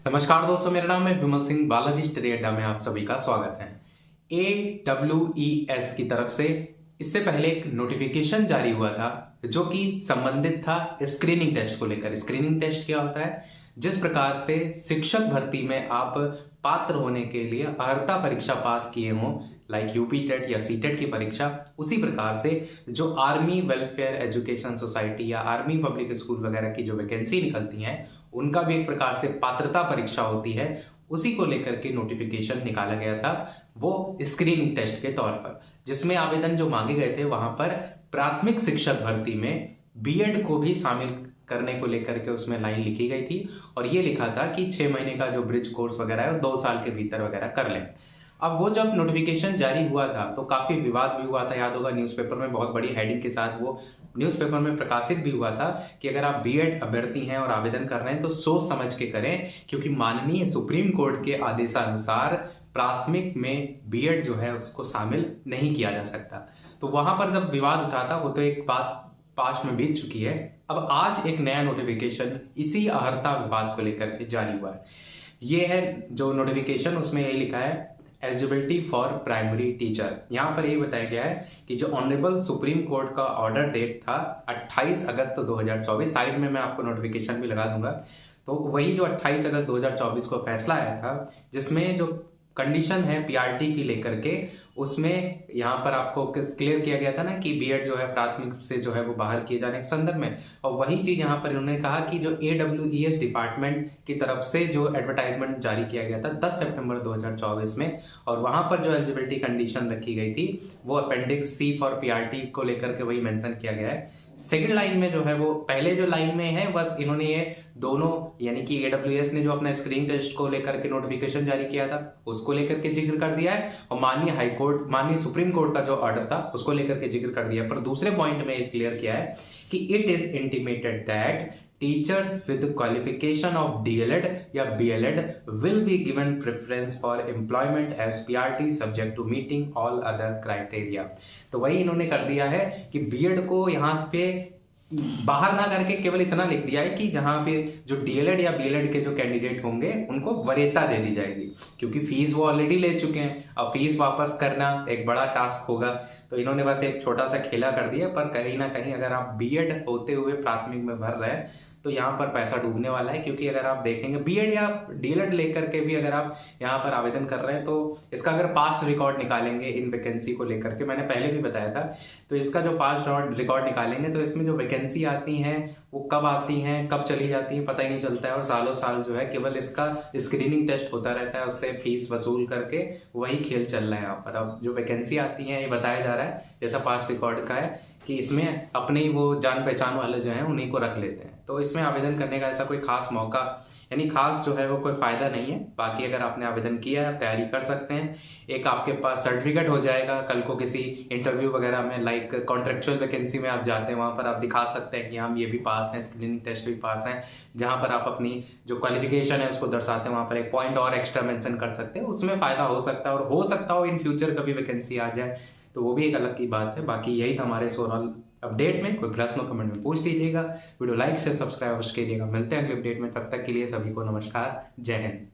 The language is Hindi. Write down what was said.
नमस्कार दोस्तों, मेरा नाम है विमल सिंह। बालाजी स्टडी अड्डा में आप सभी का स्वागत है। AWES की तरफ से इससे पहले एक नोटिफिकेशन जारी हुआ था जो कि संबंधित था स्क्रीनिंग टेस्ट को लेकर। स्क्रीनिंग टेस्ट क्या होता है? जिस प्रकार से शिक्षक भर्ती में आप पात्र होने के लिए अर्हता परीक्षा पास किए हों, लाइक यूपी टेट या सीटेट की परीक्षा, उसी प्रकार से जो आर्मी वेलफेयर एजुकेशन सोसाइटी या आर्मी पब्लिक स्कूल वगैरह की जो वैकेंसी निकलती हैं, उनका भी एक प्रकार से पात्रता परीक्षा होती है। उसी को लेकर के नोटिफिकेशन निकाला गया था, वो स्क्रीनिंग टेस्ट के तौर पर, जिसमें आवेदन जो मांगे गए थे वहां पर प्राथमिक शिक्षक भर्ती में बीएड को भी शामिल करने को लेकर के उसमें लाइन लिखी गई थी और ये लिखा था कि 6 महीने का जो ब्रिज कोर्स वगैरह है वो 2 साल के भीतर वगैरह कर लें। अब वो जब नोटिफिकेशन जारी हुआ था तो काफी विवाद भी हुआ था, याद होगा न्यूज़पेपर में बहुत बड़ी हेडिंग के साथ वो न्यूज़पेपर में प्रकाशित भी हुआ था कि अगर आप बीएड अभ्यर्थी हैं और आवेदन कर रहे हैं तो सोच समझ के करें, क्योंकि माननीय सुप्रीम कोर्ट के आदेशानुसार प्राथमिक में बीएड जो है उसको शामिल नहीं किया जा सकता। तो वहां पर जब विवाद उठा था वो तो एक बात पास्ट में बीत चुकी है। अब आज एक नया नोटिफिकेशन इसी अर्हता विवाद को लेकर के जारी हुआ है। ये है जो नोटिफिकेशन, उसमें यही लिखा है एलिजिबिलिटी फॉर प्राइमरी टीचर। यहाँ पर ये बताया गया है कि जो ऑनरेबल सुप्रीम कोर्ट का ऑर्डर डेट था 28 अगस्त 2024, साइड में मैं आपको नोटिफिकेशन भी लगा दूंगा, तो वही जो 28 अगस्त 2024 को फैसला आया था जिसमें जो कंडीशन है पीआरटी की लेकर के, उसमें यहाँ पर आपको क्लियर किया गया था ना कि बीएड जो है प्राथमिक से जो है वो बाहर किए जाने के संदर्भ में। और वही चीज यहाँ पर इन्होंने कहा कि जो AWES डिपार्टमेंट की तरफ से जो एडवर्टाइजमेंट जारी किया गया था 10 सितंबर 2024 में, और वहां पर जो एलिजिबिलिटी कंडीशन रखी गई थी वो अपेंडिक्स C फॉर पीआरटी को लेकर के वही मेंशन किया गया है। सेकेंड लाइन में जो है वो पहले जो लाइन में है, बस इन्होंने ये दोनों यानी कि AWS ने जो अपना स्क्रीन टेस्ट को लेकर के नोटिफिकेशन जारी किया था उसको लेकर के जिक्र कर दिया है, और माननीय सुप्रीम कोर्ट का जो ऑर्डर था उसको लेकर के जिक्र कर दिया। पर दूसरे पॉइंट में क्लियर किया है कि it is intimated that teachers with qualification of DLED या BLED will be given preference for employment as PRT subject to meeting all other criteria। तो वही इन्होंने कर दिया है कि बीएड को यहाँ पे बाहर ना करके केवल इतना लिख दिया है कि जहां पे जो DLED या BLED के जो कैंडिडेट होंगे उनको वरीयता दे दी जाएगी, क्योंकि फीस वो ऑलरेडी ले चुके हैं। अब फीस वापस करना एक बड़ा टास्क होगा, तो इन्होंने बस एक छोटा सा खेला कर दिया। पर कहीं ना कहीं अगर आप बीएड होते हुए प्राथमिक में भर रहे हैं तो यहाँ पर पैसा डूबने वाला है, क्योंकि अगर आप देखेंगे बीएड या DLED लेकर के भी अगर आप यहाँ पर आवेदन कर रहे हैं तो इसका अगर पास्ट रिकॉर्ड निकालेंगे इन वैकेंसी को लेकर के, मैंने पहले भी बताया था, तो इसका जो पास्ट रिकॉर्ड निकालेंगे तो इसमें जो वैकेंसी आती हैं वो कब आती हैं कब चली जाती हैं पता ही नहीं चलता है, और सालों साल जो है केवल इसका स्क्रीनिंग टेस्ट होता रहता है, उससे फीस वसूल करके वही खेल चल रहा है यहाँ पर। अब जो वैकेंसी आती है ये बताया जा रहा है जैसा पास्ट रिकॉर्ड का है कि इसमें अपने ही वो जान पहचान वाले जो हैं उन्हीं को रख लेते हैं, तो इसमें आवेदन करने का ऐसा कोई खास मौका यानी खास जो है वो कोई फायदा नहीं है। बाकी अगर आपने आवेदन किया है आप तैयारी कर सकते हैं, एक आपके पास सर्टिफिकेट हो जाएगा, कल को किसी इंटरव्यू वगैरह में लाइक कॉन्ट्रेक्चुअल वैकेंसी में आप जाते हैं वहां पर आप दिखा सकते हैं कि हम ये भी पास हैं, स्क्रीनिंग टेस्ट भी पास हैं, जहां पर आप अपनी जो क्वालिफिकेशन है उसको दर्शाते हैं वहां पर एक पॉइंट और एक्स्ट्रा मेंशन कर सकते हैं, उसमें फायदा हो सकता है, और हो सकता हो इन फ्यूचर कभी वैकेंसी आ जाए तो वो भी एक अलग की बात है। बाकी यही था हमारे ओवरऑल अपडेट में, कोई प्रश्न कमेंट में पूछ लीजिएगा, वीडियो लाइक से सब्सक्राइब कीजिएगा। मिलते हैं अगले अपडेट में, तब तक के लिए सभी को नमस्कार, जय हिंद।